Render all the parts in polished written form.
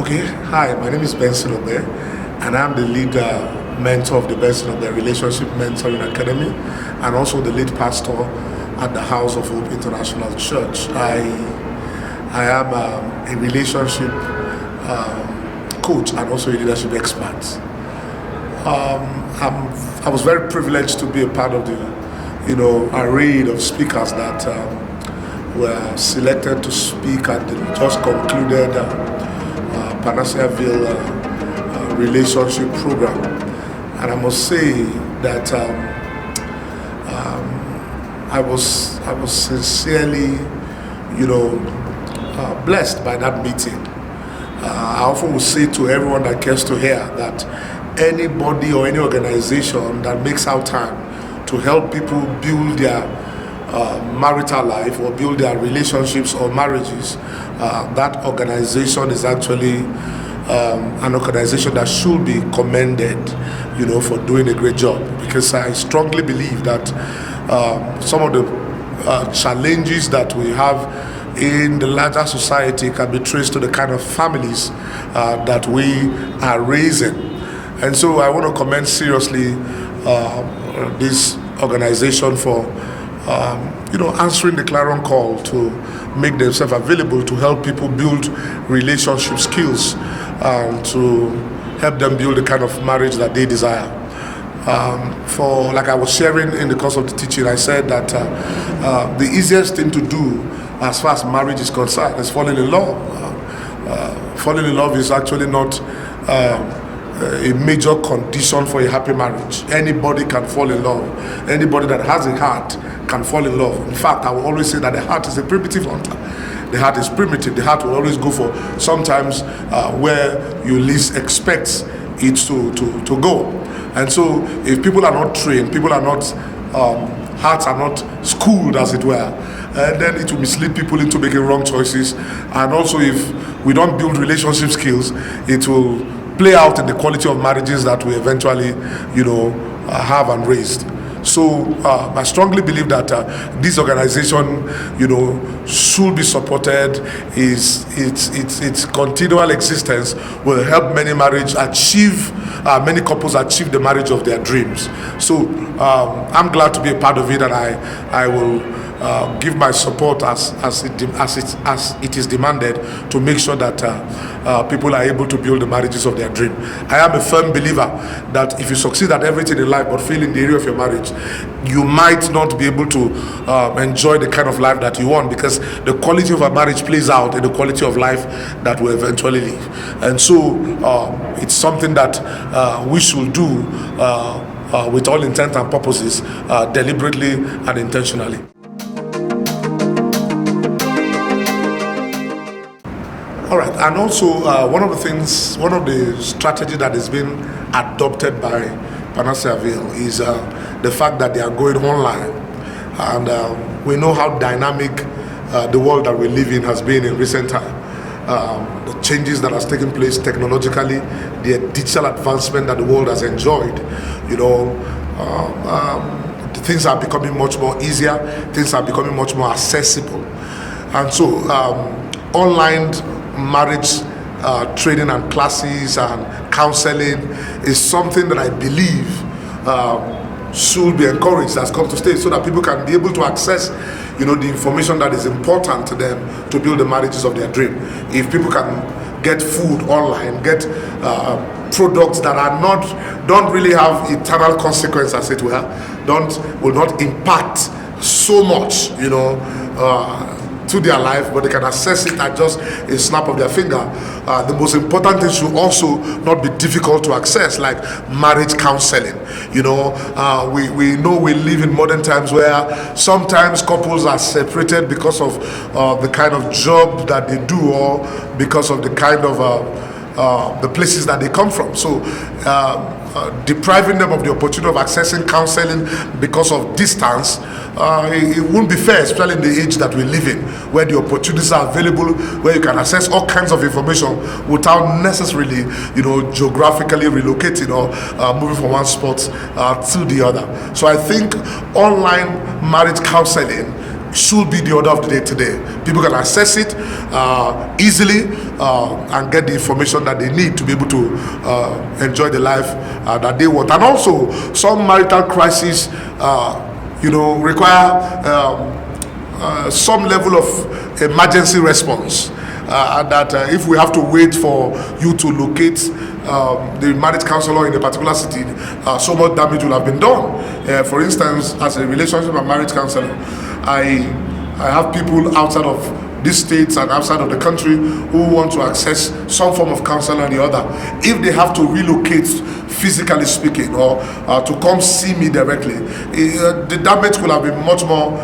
Okay, hi, my name is Benson Ogbe, and I'm the lead mentor of the Benson Ogbe Relationship Mentoring Academy, and also the lead pastor at the House of Hope International Church. I am a relationship coach and also a leadership expert. I was very privileged to be a part of the array of speakers that were selected to speak at the just concluded Panaceaville relationship program, and I must say that I was sincerely, blessed by that meeting. I often will say to everyone that cares to hear that anybody or any organization that makes out time to help people build their marital life or build their relationships or marriages, that organization is actually an organization that should be commended, for doing a great job. Because I strongly believe that some of the challenges that we have in the larger society can be traced to the kind of families that we are raising. And so I want to commend seriously this organization for answering the clarion call to make themselves available to help people build relationship skills and to help them build the kind of marriage that they desire. Like I was sharing in the course of the teaching, I said that the easiest thing to do as far as marriage is concerned is falling in love. Falling in love is actually not a major condition for a happy marriage. Anybody can fall in love. Anybody that has a heart can fall in love. In fact, I will always say that the heart is a primitive hunter. The heart is primitive. The heart will always go for sometimes where you least expect it to go. And so if people are not trained, people are not, hearts are not schooled, as it were, then it will mislead people into making wrong choices. And also if we don't build relationship skills, it will play out in the quality of marriages that we eventually, have and raised. So I strongly believe that this organization, should be supported. Its continual existence will help many many couples achieve the marriage of their dreams. So I'm glad to be a part of it, and I will give my support as it is demanded to make sure that people are able to build the marriages of their dream. I am a firm believer that if you succeed at everything in life but fail in the area of your marriage, you might not be able to enjoy the kind of life that you want, because the quality of a marriage plays out in the quality of life that we eventually live. And so it's something that we should do with all intent and purposes, deliberately and intentionally. All right, and also one of the strategies that has been adopted by Panaceaville is the fact that they are going online, and we know how dynamic the world that we live in has been in recent time. The changes that has taken place technologically, the digital advancement that the world has enjoyed, things are becoming much more easier, things are becoming much more accessible, and so online marriage training and classes and counseling is something that I believe should be encouraged, has come to stay, so that people can be able to access the information that is important to them to build the marriages of their dream. If people can get food online, get products that don't really have eternal consequence, as it were, will not impact so much to their life, but they can access it at just a snap of their finger. The most important thing should also not be difficult to access, like marriage counseling. We know we live in modern times where sometimes couples are separated because of the kind of job that they do, or because of the kind of the places that they come from. So depriving them of the opportunity of accessing counseling because of distance, it won't be fair, especially in the age that we live in, where the opportunities are available, where you can access all kinds of information without necessarily, geographically relocating or moving from one spot to the other. So I think online marriage counseling should be the order of the day today. People can access it easily and get the information that they need to be able to enjoy the life that they want. And also, some marital crises, require some level of emergency response. That if we have to wait for you to locate the marriage counselor in a particular city, so much damage will have been done. For instance, as a relationship and marriage counselor, I have people outside of these states and outside of the country who want to access some form of counseling or the other. If they have to relocate, physically speaking, or to come see me directly, the damage could have been much more,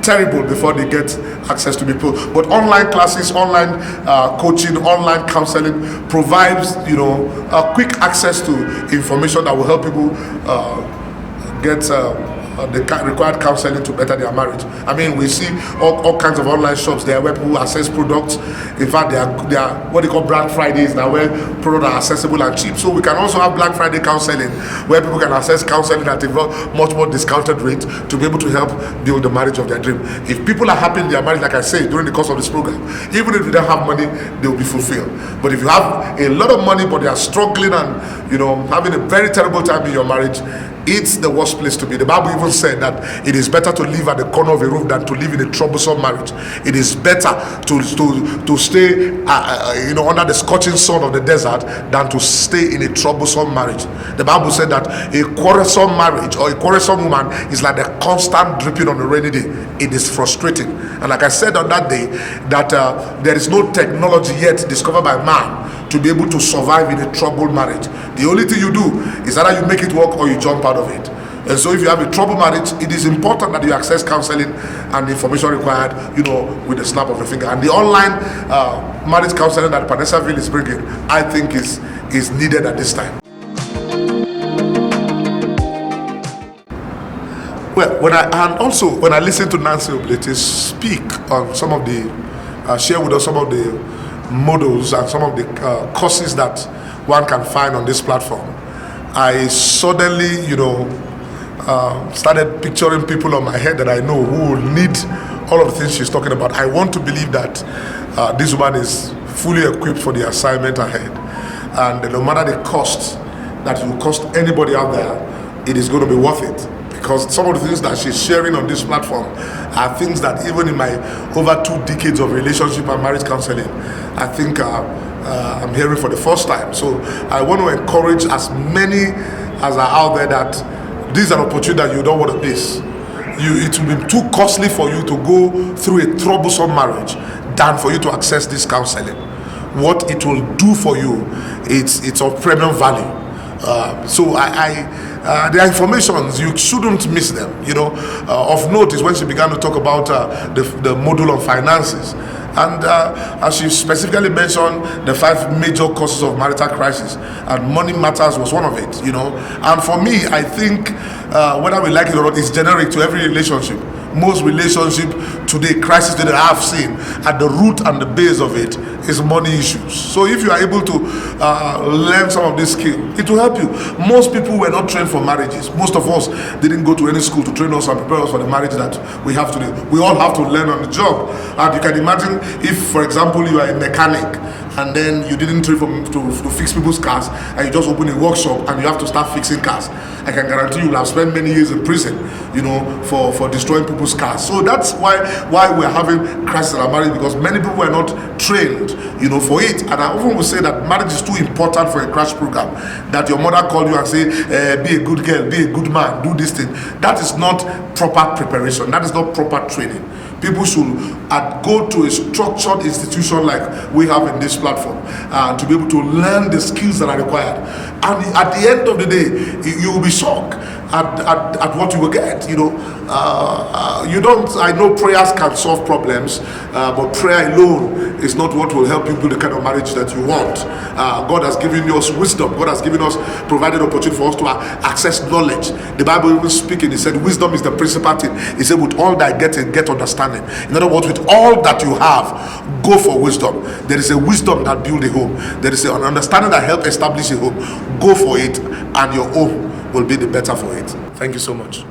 terrible before they get access to people. But online classes, online coaching, online counseling provides, quick access to information that will help people get the required counseling to better their marriage. I mean, we see all kinds of online shops there where people access products. In fact, they are what they call Black Fridays now, where products are accessible and cheap. So we can also have Black Friday counseling, where people can access counseling at a much more discounted rate to be able to help build the marriage of their dream. If people are happy in their marriage, like I say, during the course of this program, even if they don't have money, they will be fulfilled. But if you have a lot of money, but they are struggling and having a very terrible time in your marriage, it's the worst place to be. The Bible even said that it is better to live at the corner of a roof than to live in a troublesome marriage. It is better to stay under the scorching sun of the desert than to stay in a troublesome marriage. The Bible said that a quarrelsome marriage or a quarrelsome woman is like the constant dripping on a rainy day. It is frustrating. And like I said on that day, that there is no technology yet discovered by man to be able to survive in a troubled marriage. The only thing you do is either you make it work or you jump out of it. And so if you have a troubled marriage, it is important that you access counseling and the information required, with the snap of a finger. And the online marriage counseling that Panesaville is bringing, I think is needed at this time. Well, when I listen to Nancy Oblete speak on some of the, share with us some of the models and some of the courses that one can find on this platform, I suddenly, started picturing people on my head that I know who will need all of the things she's talking about. I want to believe that this woman is fully equipped for the assignment ahead, and no matter the cost that it will cost anybody out there, it is going to be worth it. Because some of the things that she's sharing on this platform are things that even in my over 2 decades of relationship and marriage counseling, I think I'm hearing for the first time. So I want to encourage as many as are out there that this is an opportunity that you don't want to miss. It will be too costly for you to go through a troublesome marriage than for you to access this counseling. What it will do for you, it's of premium value. So there are informations, you shouldn't miss them. Of note is when she began to talk about the module on finances. And as she specifically mentioned, the 5 major causes of marital crisis, and money matters was one of it. And for me, I think whether we like it or not, it's generic to every relationship. Most relationship today, crisis that I have seen, at the root and the base of it is money issues. So if you are able to learn some of this skill, it will help you. Most people were not trained for marriages. Most of us didn't go to any school to train us and prepare us for the marriage that we have today. We all have to learn on the job. And you can imagine if, for example, you are a mechanic and then you didn't train to fix people's cars, and you just open a workshop and you have to start fixing cars, I can guarantee you will have spent many years in prison, for destroying people's cars. So that's why we're having crisis in our marriage, because many people are not trained, for it. And I often will say that marriage is too important for a crash program, that your mother call you and say, be a good girl, be a good man, do this thing. That is not proper preparation. That is not proper training. People should go to a structured institution like we have in this platform to be able to learn the skills that are required. And at the end of the day, you will be shocked at what you will get. I know prayers can solve problems, but prayer alone is not what will help you build the kind of marriage that you want. God has given us wisdom. God has provided opportunity for us to access knowledge. The Bible even speaking, he said, wisdom is the principal thing. He said, with all that get understanding. In other words, with all that you have, go for wisdom. There is a wisdom that builds a home. There is an understanding that helps establish a home. Go for it, and your home will be the better for it. Thank you so much.